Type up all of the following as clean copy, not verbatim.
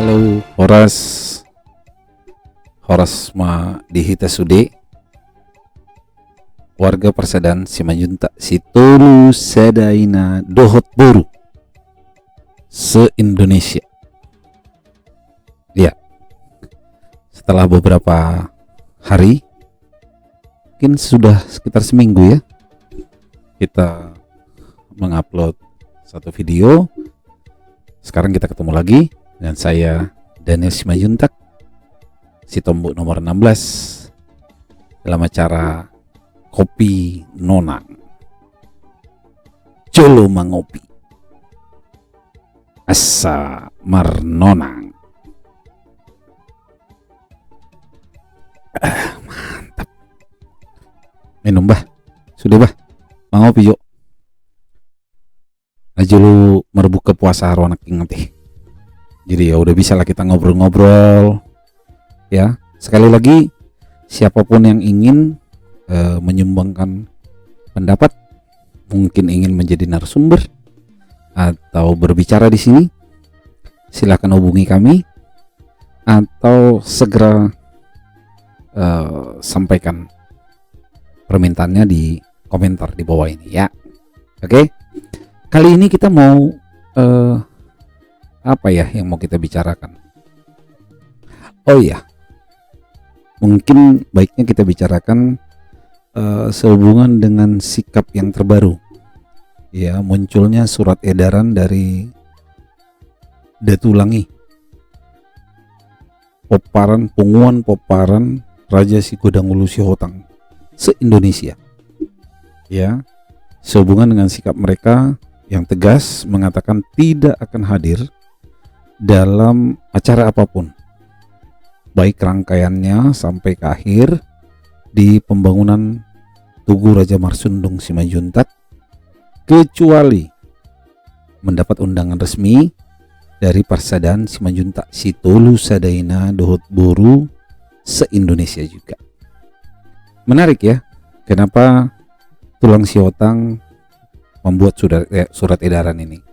Halo Horas ma dihita sude warga Persadan Simanjuntak Situlu Sadaina Dohot Buru se-Indonesia. Ya, setelah beberapa hari, mungkin sudah sekitar seminggu ya, kita mengupload satu video. Sekarang kita ketemu lagi dengan saya Daniel Simanjuntak, si tombok nomor 16 dalam acara Kopi Nonang. Jolo mangopi asa marnonang. Mantap. Minum bah, sudah bah, mangopi yuk. Aja lu merbuka puasa anak inget. Jadi ya udah bisa lah kita ngobrol-ngobrol ya. Sekali lagi, siapapun yang ingin menyumbangkan pendapat, mungkin ingin menjadi narasumber atau berbicara di sini, silakan hubungi kami atau segera sampaikan permintaannya di komentar di bawah ini ya. Oke. Kali ini kita mau apa ya yang mau kita bicarakan? Oh iya, mungkin baiknya kita bicarakan sehubungan dengan sikap yang terbaru. Ya, munculnya surat edaran dari Datulangi, Punguan Poparan Raja Sikodangulu Sihotang se-Indonesia. Ya, sehubungan dengan sikap mereka yang tegas mengatakan tidak akan hadir dalam acara apapun, baik rangkaiannya sampai ke akhir di pembangunan Tugu Raja Marsundung Simanjuntak, kecuali mendapat undangan resmi dari Persadan Simanjuntak Situlu Sadaina Dohot Buru se-Indonesia juga. Menarik ya, kenapa Tulang Sihotang membuat surat edaran ini.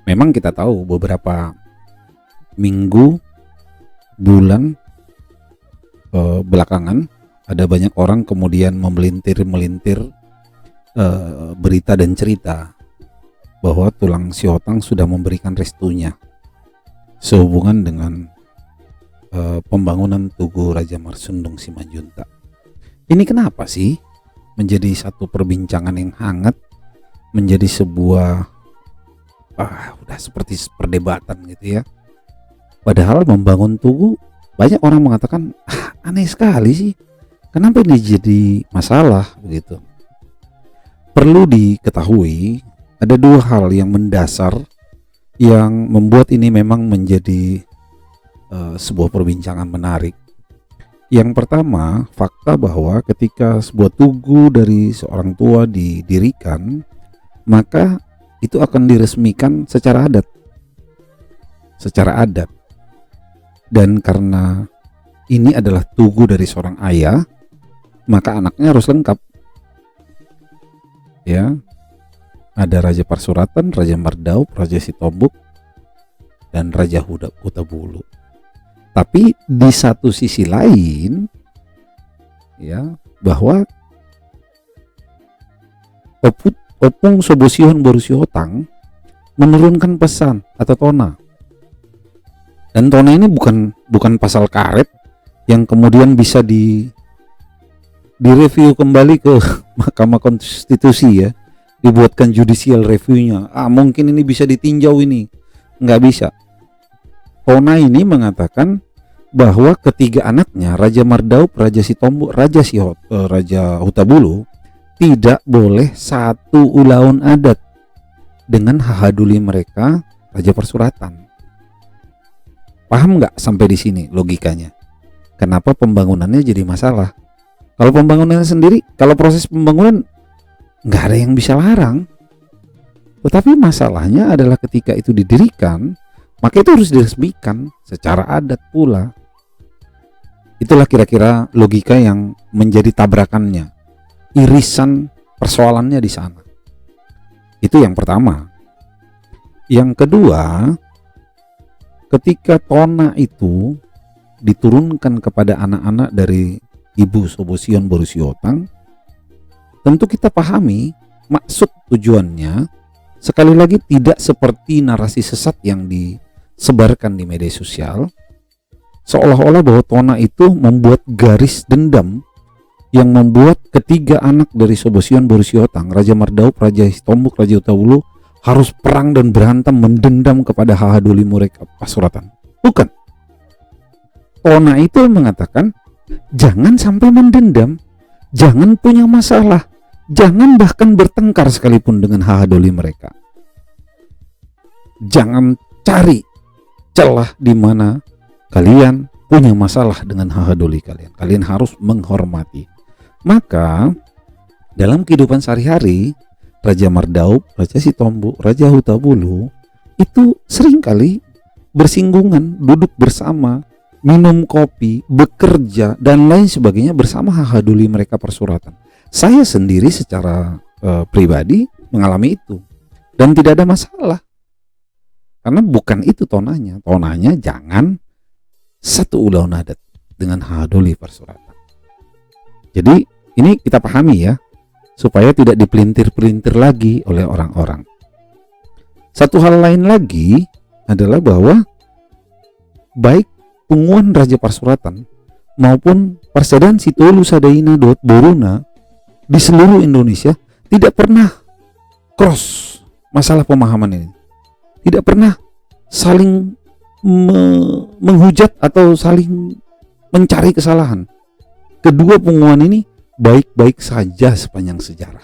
Memang kita tahu beberapa minggu, bulan belakangan ada banyak orang kemudian memelintir berita dan cerita bahwa Tulang Sihotang sudah memberikan restunya sehubungan dengan pembangunan Tugu Raja Marsundung Simanjuntak. Ini kenapa sih menjadi satu perbincangan yang hangat, menjadi sebuah udah seperti perdebatan gitu ya. Padahal membangun tugu, banyak orang mengatakan aneh sekali sih, kenapa ini jadi masalah begitu. Perlu diketahui ada dua hal yang mendasar yang membuat ini memang menjadi sebuah perbincangan menarik. Yang pertama, fakta bahwa ketika sebuah tugu dari seorang tua didirikan, maka itu akan diresmikan secara adat. Dan karena ini adalah tugu dari seorang ayah, maka anaknya harus lengkap. Ya. Ada Raja Parsuratan, Raja Mardaup, Raja Sitombuk, dan Raja Hutabulu. Tapi di satu sisi lain ya, bahwa Opung Sobosihon Boru Sihotang menurunkan pesan atau tona. Dan tona ini bukan pasal karet yang kemudian bisa direview kembali ke Mahkamah Konstitusi ya, dibuatkan judicial reviewnya. Mungkin ini bisa ditinjau, ini nggak bisa. Tona ini mengatakan bahwa ketiga anaknya, Raja Mardaup, Raja Sitombuk, Raja Hutabulu, tidak boleh satu ulaun adat dengan hahaduli mereka Raja Persuratan. Paham nggak sampai di sini logikanya? Kenapa pembangunannya jadi masalah? Kalau pembangunannya sendiri, kalau proses pembangunan nggak ada yang bisa larang. Tetapi masalahnya adalah ketika itu didirikan, maka itu harus diresmikan secara adat pula. Itulah kira-kira logika yang menjadi tabrakannya, irisan persoalannya di sana. Itu yang pertama. Yang kedua, ketika Tona itu diturunkan kepada anak-anak dari Ibu Sobosion Borusiotang, tentu kita pahami maksud tujuannya. Sekali lagi, tidak seperti narasi sesat yang disebarkan di media sosial, seolah-olah bahwa Tona itu membuat garis dendam yang membuat ketiga anak dari Sobosion Borusiotang, Raja Mardaup, Raja Sitombuk, Raja Hutawulu, harus perang dan berantem mendendam kepada Hahadoli Murek Pasuratan. Bukan. Tona itu mengatakan jangan sampai mendendam, jangan punya masalah, jangan bahkan bertengkar sekalipun dengan Hahadoli mereka. Jangan cari celah di mana kalian punya masalah dengan Hahadoli kalian. Kalian harus menghormati. Maka dalam kehidupan sehari-hari, Raja Mardaup, Raja Sitombuk, Raja Hutawulu itu seringkali bersinggungan, duduk bersama, minum kopi, bekerja, dan lain sebagainya bersama Hahadoli mereka Persuratan. Saya sendiri secara pribadi mengalami itu dan tidak ada masalah, karena bukan itu tonanya. Tonanya jangan satu ulaun adat dengan Hahadoli Persuratan. Jadi ini kita pahami ya, supaya tidak dipelintir-pelintir lagi oleh orang-orang. Satu hal lain lagi adalah bahwa baik Punguan Raja Pasuratan maupun Persaudaraan Sitolu Sadaina Dot Boruna di seluruh Indonesia tidak pernah cross masalah pemahaman ini. Tidak pernah saling menghujat atau saling mencari kesalahan. Kedua punguan ini baik-baik saja sepanjang sejarah.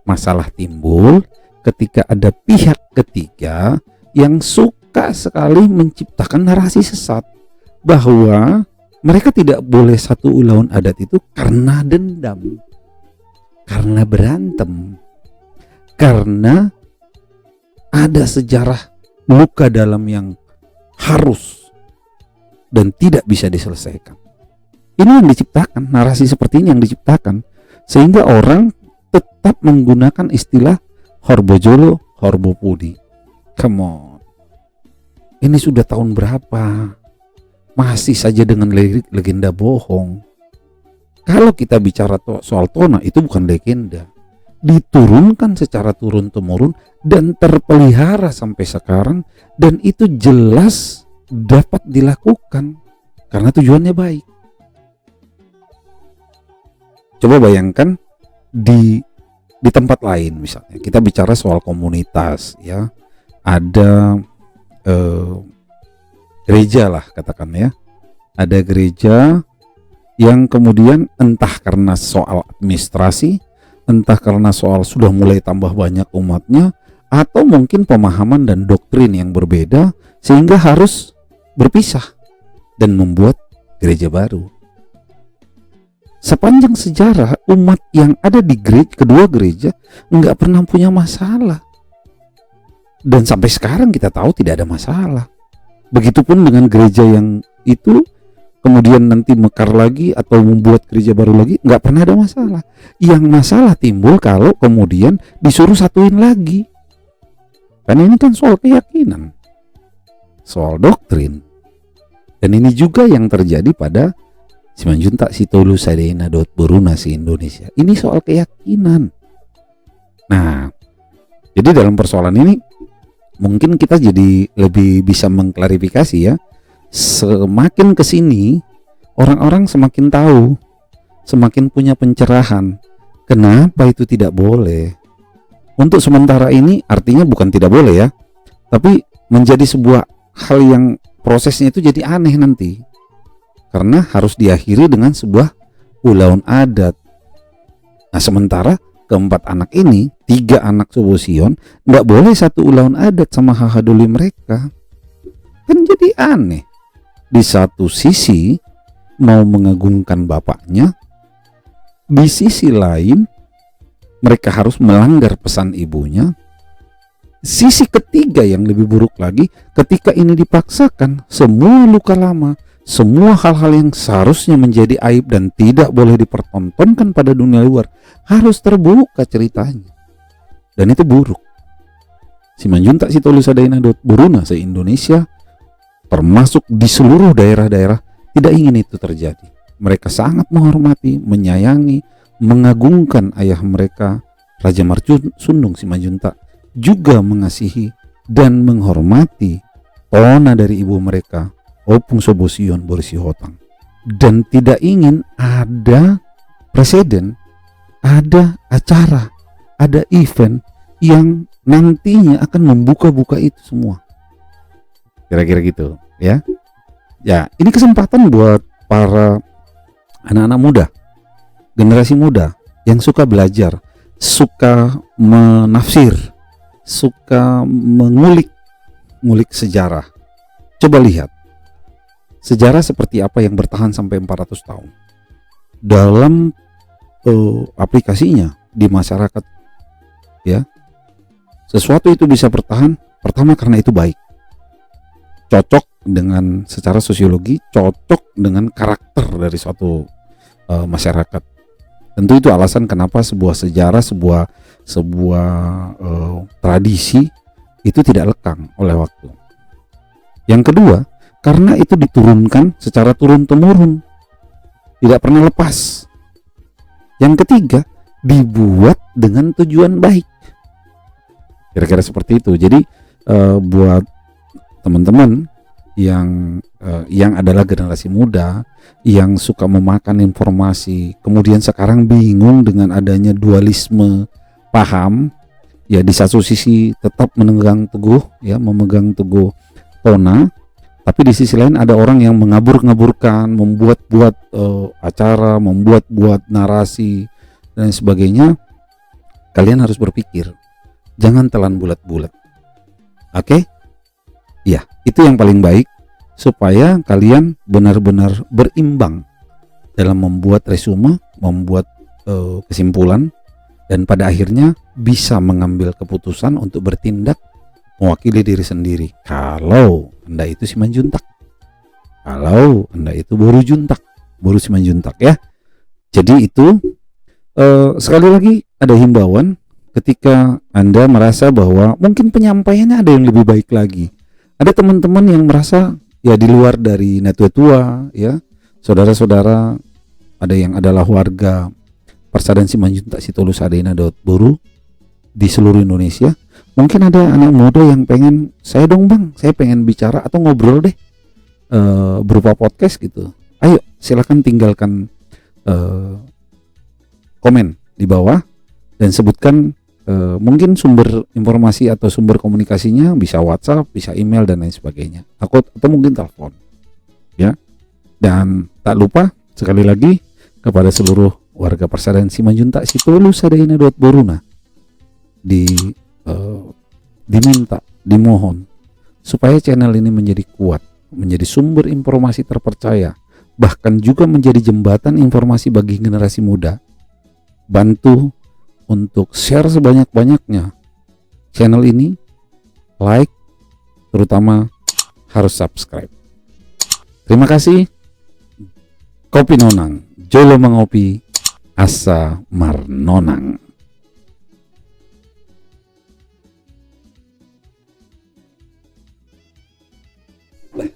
Masalah timbul ketika ada pihak ketiga yang suka sekali menciptakan narasi sesat bahwa mereka tidak boleh satu ulaun adat itu karena dendam, karena berantem, karena ada sejarah luka dalam yang harus dan tidak bisa diselesaikan. Ini yang diciptakan, narasi seperti ini yang diciptakan, sehingga orang tetap menggunakan istilah Horbojolo, Horbopudi. Come on, ini sudah tahun berapa? Masih saja dengan legenda bohong. Kalau kita bicara soal Tona, itu bukan legenda, diturunkan secara turun-temurun dan terpelihara sampai sekarang, dan itu jelas dapat dilakukan karena tujuannya baik. Coba bayangkan di tempat lain, misalnya kita bicara soal komunitas ya, ada gereja lah katakan ya, ada gereja yang kemudian entah karena soal administrasi, entah karena soal sudah mulai tambah banyak umatnya, atau mungkin pemahaman dan doktrin yang berbeda sehingga harus berpisah dan membuat gereja baru. Sepanjang sejarah umat yang ada di kedua gereja nggak pernah punya masalah, dan sampai sekarang kita tahu tidak ada masalah. Begitupun dengan gereja yang itu kemudian nanti mekar lagi atau membuat gereja baru lagi, nggak pernah ada masalah. Yang masalah timbul kalau kemudian disuruh satuin lagi. Karena ini kan soal keyakinan, soal doktrin, dan ini juga yang terjadi pada Simanjuntak Sitolu Sadaina Dot Boruna si Indonesia. Ini soal keyakinan. Nah, jadi dalam persoalan ini mungkin kita jadi lebih bisa mengklarifikasi ya. Semakin kesini orang-orang semakin tahu, semakin punya pencerahan kenapa itu tidak boleh. Untuk sementara ini artinya bukan tidak boleh ya, tapi menjadi sebuah hal yang prosesnya itu jadi aneh nanti, karena harus diakhiri dengan sebuah ulaun adat. Nah, sementara keempat anak ini, 3 anak Sobosion, nggak boleh satu ulaun adat sama Hahadoli mereka. Kan jadi aneh. Di satu sisi mau mengagungkan bapaknya, di sisi lain mereka harus melanggar pesan ibunya. Sisi ketiga yang lebih buruk lagi, ketika ini dipaksakan, semua luka lama, semua hal-hal yang seharusnya menjadi aib dan tidak boleh dipertontonkan pada dunia luar harus terbuka ceritanya, dan itu buruk. Simanjuntak Sitolu Sadaina Dot Boruna se-Indonesia termasuk di seluruh daerah-daerah, tidak ingin itu terjadi. Mereka sangat menghormati, menyayangi, mengagungkan ayah mereka, Raja Marsundung Simanjuntak, juga mengasihi dan menghormati tona dari ibu mereka, Opung Sobosion Borisihotang, dan tidak ingin ada presiden, ada acara, ada event yang nantinya akan membuka-buka itu semua. Kira-kira gitu ya. Ya, ini kesempatan buat para anak-anak muda, generasi muda yang suka belajar, suka menafsir, suka mengulik sejarah. Coba lihat sejarah seperti apa yang bertahan sampai 400 tahun dalam aplikasinya di masyarakat ya. Sesuatu itu bisa bertahan pertama karena itu baik, cocok dengan secara sosiologi, cocok dengan karakter dari suatu masyarakat. Tentu itu alasan kenapa sebuah sejarah, sebuah tradisi itu tidak lekang oleh waktu. Yang kedua, karena itu diturunkan secara turun-temurun, tidak pernah lepas. Yang ketiga, dibuat dengan tujuan baik. Kira-kira seperti itu. Jadi buat teman-teman yang adalah generasi muda yang suka memakan informasi, kemudian sekarang bingung dengan adanya dualisme paham, ya di satu sisi tetap memegang teguh tona, tapi di sisi lain ada orang yang mengabur-ngaburkan, membuat-buat acara, membuat-buat narasi dan sebagainya. Kalian harus berpikir, jangan telan bulat-bulat. Oke? Ya, itu yang paling baik supaya kalian benar-benar berimbang dalam membuat resume, membuat kesimpulan, dan pada akhirnya bisa mengambil keputusan untuk bertindak mewakili diri sendiri. Kalau Anda itu Simanjuntak, kalau Anda itu Boru Simanjuntak ya. Jadi itu sekali lagi ada himbauan ketika Anda merasa bahwa mungkin penyampaiannya ada yang lebih baik lagi. Ada teman-teman yang merasa ya di luar dari Netua ya, saudara-saudara, ada yang adalah warga Persaudaraan Simanjuntak Situlu Sadayana Boru di seluruh Indonesia. Mungkin ada anak muda yang pengen, saya dong bang, saya pengen bicara atau ngobrol deh berupa podcast gitu. Ayo silakan tinggalkan komen di bawah dan sebutkan mungkin sumber informasi atau sumber komunikasinya, bisa WhatsApp, bisa email dan lain sebagainya, atau mungkin telepon ya. Dan tak lupa sekali lagi kepada seluruh warga Persaudaraan Simanjuntak Situlu Sadayana Boruna diminta, dimohon supaya channel ini menjadi kuat, menjadi sumber informasi terpercaya, bahkan juga menjadi jembatan informasi bagi generasi muda. Bantu untuk share sebanyak-banyaknya channel ini, like, terutama harus subscribe. Terima kasih. Kopi Nonang, Jolo Mengopi, Asa Marnonang.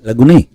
Lagu nih